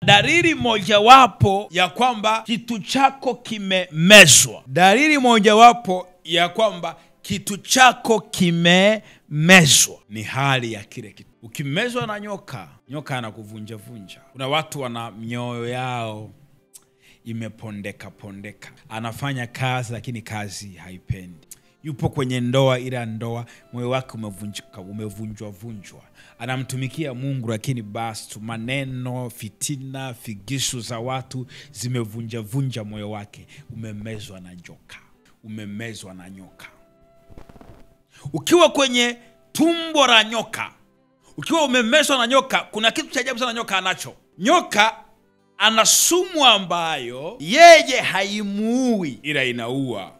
Dalili mojawapo ya kwamba kitu chako kimemezwa. Dalili mojawapo ya kwamba kitu chako kimemezwa ni hali ya kile kitu. Ukimezwa na nyoka, nyoka anakuvunja vunja. Kuna watu wana mioyo yao imepondeka pondeka. Anafanya kazi lakini kazi haipendi. Yupo kwenye ndoa, ila ndoa moyo wake umevunjika, umevunjwa vunjwa. Anamtumikia Mungu lakini basi tu maneno, fitina, figisu za watu zimevunja vunja moyo wake. Umemezwa na nyoka. Umemezwa na nyoka. Ukiwa kwenye tumbo la nyoka, ukiwa umemezwa na nyoka, kuna kitu cha ajabu sana nyoka anacho. Nyoka ana sumu ambayo yeye haimuui, ila inaua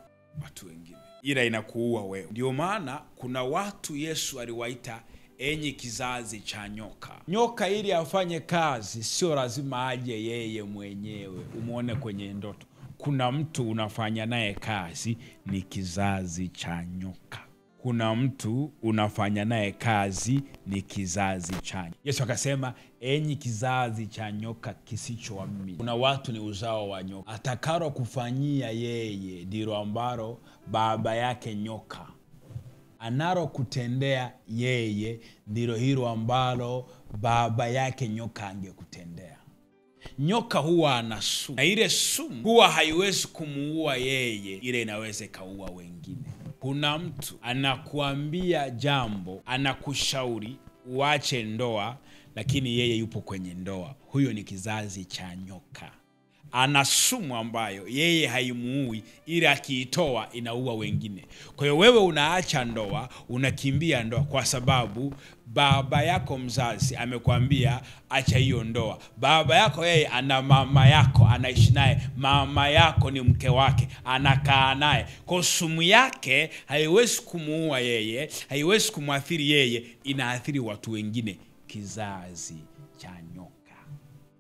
watu wengine, ila inakuua wewe. Ndio maana kuna watu Yesu aliwaita enyi kizazi cha nyoka. Nyoka ili afanye kazi sio lazima aje yeye mwenyewe umuone kwenye ndoto. Kuna mtu unafanya naye kazi, ni kizazi cha nyoka. Kuna mtu unafanya naye kazi, ni kizazi cha nyoka. Yesu akasema enyi kizazi cha nyoka kisichoamini. Kuna watu ni uzao wa nyoka. Atakalo kufanyia yeye ndilo ambalo baba yake nyoka analo kutendea yeye ndilo hilo ambalo baba yake nyoka angekutendea. Nyoka huwa ana sumu, na ile sumu huwa haiwezi kumuua yeye, ile inaweza kaua wengine. Kuna mtu anakuambia jambo, anakushauri uache ndoa, lakini yeye yupo kwenye ndoa. Huyo ni kizazi cha nyoka. Ana sumu ambayo yeye haimuui, ila akiitoa inaua wengine. Kwa hiyo wewe unaacha ndoa, unakimbia ndoa kwa sababu baba yako mzazi amekwambia acha hiyo ndoa. Baba yako yeye ana mama yako, anaishi naye. Mama yako ni mke wake, anakaa naye. Kwa sumu yake haiwezi kumuua yeye, haiwezi kumwathiri yeye, inaathiri watu wengine. Kizazi cha nyoka.